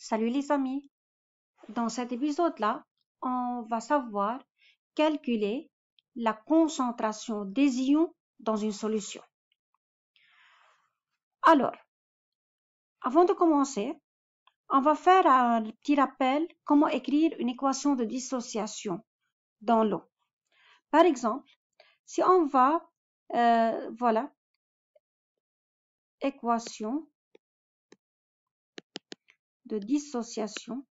Salut les amis, dans cet épisode-là, on va savoir calculer la concentration des ions dans une solution. Alors, avant de commencer, on va faire un petit rappel comment écrire une équation de dissociation dans l'eau. Par exemple, si on va, voilà, équation de dissociation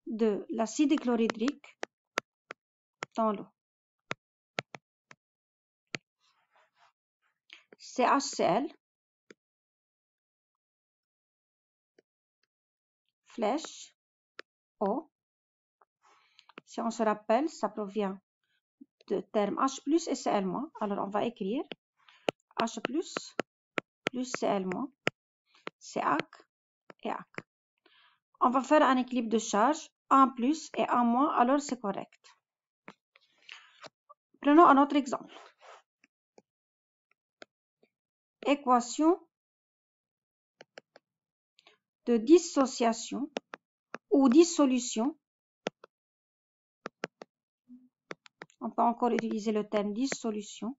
de l'acide chlorhydrique dans l'eau. CHCl, flèche, O. Si on se rappelle, ça provient de termes H plus et Cl-. Alors, on va écrire H plus Cl-, c'est AC et AC. On va faire un équilibre de charge, 1 plus et 1 moins, alors c'est correct. Prenons un autre exemple. Équation de dissociation ou dissolution. On peut encore utiliser le terme dissolution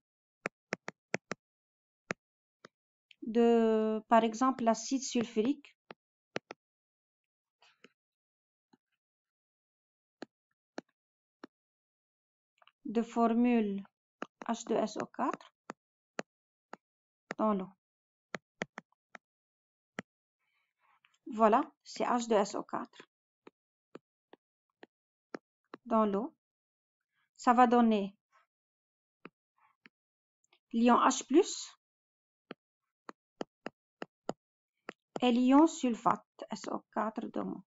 de, par exemple, l'acide sulfurique de formule H2SO4 dans l'eau. Voilà, c'est H2SO4 dans l'eau. Ça va donner l'ion H+, et l'ion sulfate, SO4 2-.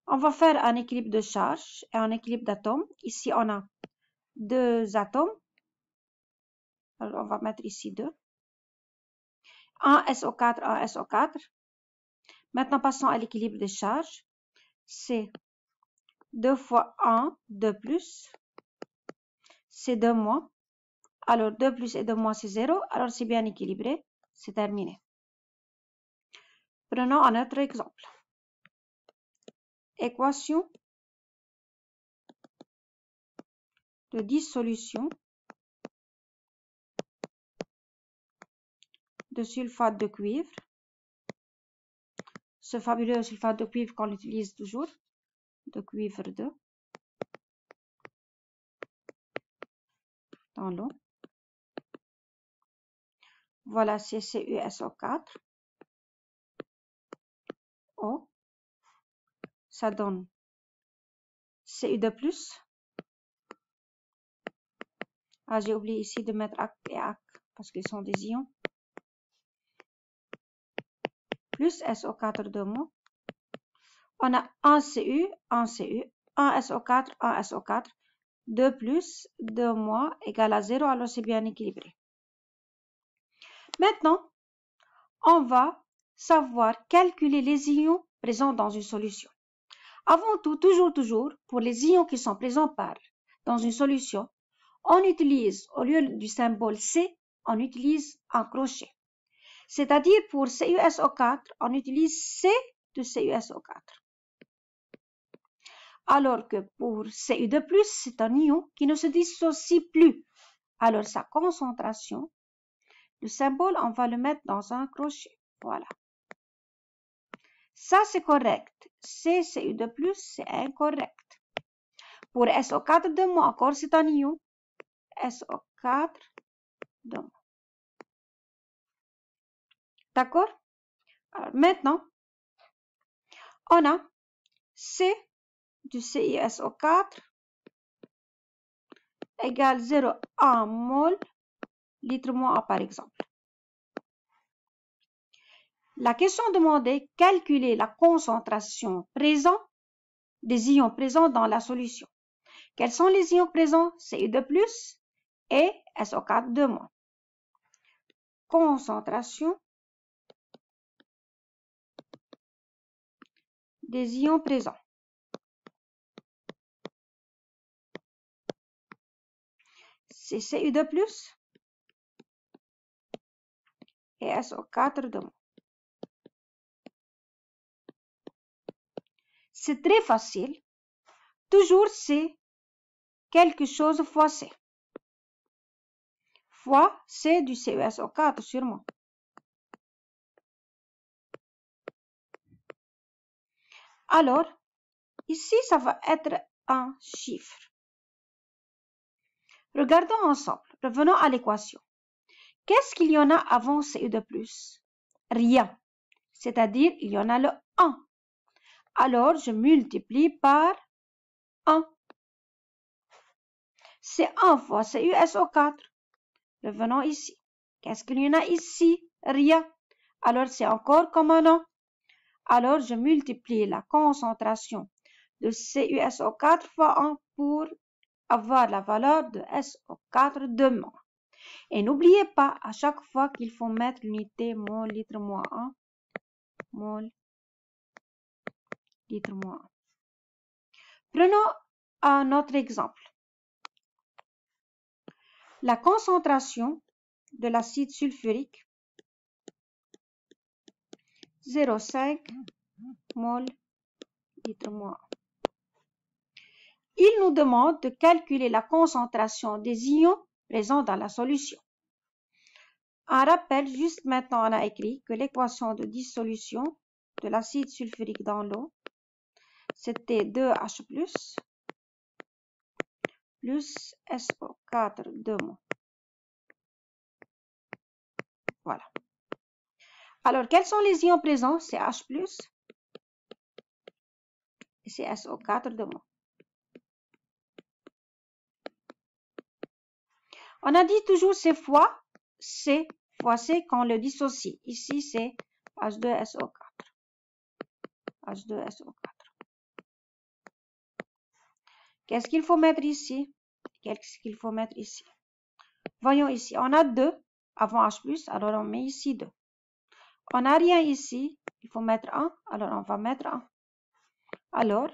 On va faire un équilibre de charge et un équilibre d'atomes. Ici, on a deux atomes. Alors, on va mettre ici 2. Un SO4, un SO4. Maintenant, passons à l'équilibre de charge. C'est 2 fois 1, 2 plus. C'est 2 moins. Alors, 2 plus et 2 moins, c'est 0. Alors, c'est bien équilibré. C'est terminé. Prenons un autre exemple. Équation de dissolution de sulfate de cuivre. Ce fabuleux sulfate de cuivre qu'on utilise toujours, de cuivre 2, dans l'eau. Voilà, c'est CuSO4. O. Ça donne Cu2+. Ah, j'ai oublié ici de mettre AC et AC parce qu'ils sont des ions. Plus SO4 2-. On a un Cu, un Cu, un SO4, un SO4. 2 plus, 2- égale à 0, alors c'est bien équilibré. Maintenant, on va savoir calculer les ions présents dans une solution. Avant tout, toujours, pour les ions qui sont présents dans une solution, on utilise, au lieu du symbole C, on utilise un crochet. C'est-à-dire pour CuSO4, on utilise C de CuSO4. Alors que pour Cu2+, c'est un ion qui ne se dissocie plus. Alors sa concentration, le symbole, on va le mettre dans un crochet. Voilà. Ça, c'est correct. Cu2+, c'est incorrect. Pour SO4 2-, encore, c'est un ion. SO4 2-. D'accord? Alors maintenant, on a C du CiSO4 égale 0,1 mol litre-A par exemple. La question demandait calculer la concentration présente des ions présents dans la solution. Quels sont les ions présents? Cu2+ et SO4 2-. Concentration des ions présents. C'est Cu2+, et SO4 de moins. C'est très facile. Toujours c'est quelque chose fois C. Fois C du CuSO4 sûrement. Alors, ici, ça va être un chiffre. Regardons ensemble. Revenons à l'équation. Qu'est-ce qu'il y en a avant Cu de plus? Rien. C'est-à-dire, il y en a le 1. Alors, je multiplie par 1. C'est 1 fois CuSO4. Revenons ici. Qu'est-ce qu'il y en a ici? Rien. Alors, c'est encore comme un 1. Alors, je multiplie la concentration de CuSO4 fois 1 pour avoir la valeur de SO4 de moins. Et n'oubliez pas, à chaque fois qu'il faut mettre l'unité mol, litre, moins 1, mol, litre, moins 1. Prenons un autre exemple. La concentration de l'acide sulfurique, 0,5 mol, litre, moins 1. Il nous demande de calculer la concentration des ions présents dans la solution. Un rappel, juste maintenant, on a écrit que l'équation de dissolution de l'acide sulfurique dans l'eau, c'était 2H+, plus SO4 de moins. Voilà. Alors, quels sont les ions présents? C'est H+, et c'est SO4 de moins. On a dit toujours c'est fois C quand on le dissocie. Ici, c'est H2SO4. H2SO4. Qu'est-ce qu'il faut mettre ici? Qu'est-ce qu'il faut mettre ici? Voyons ici, on a 2 avant H+, alors on met ici 2. On n'a rien ici, il faut mettre 1, alors on va mettre 1. Alors,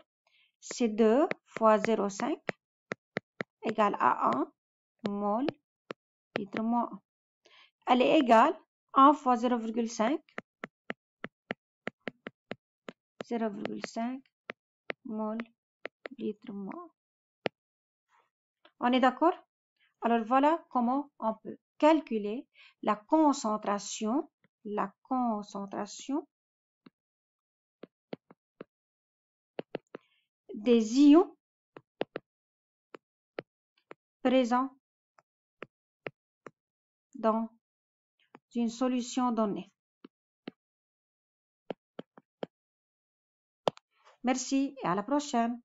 c'est 2 fois 0,5 égale à 1 mol litre moins 1. Elle est égale 1 fois 0,5 mol litre moins 1. On est d'accord? Alors voilà comment on peut calculer la concentration des ions présents dans une solution donnée. Merci et à la prochaine.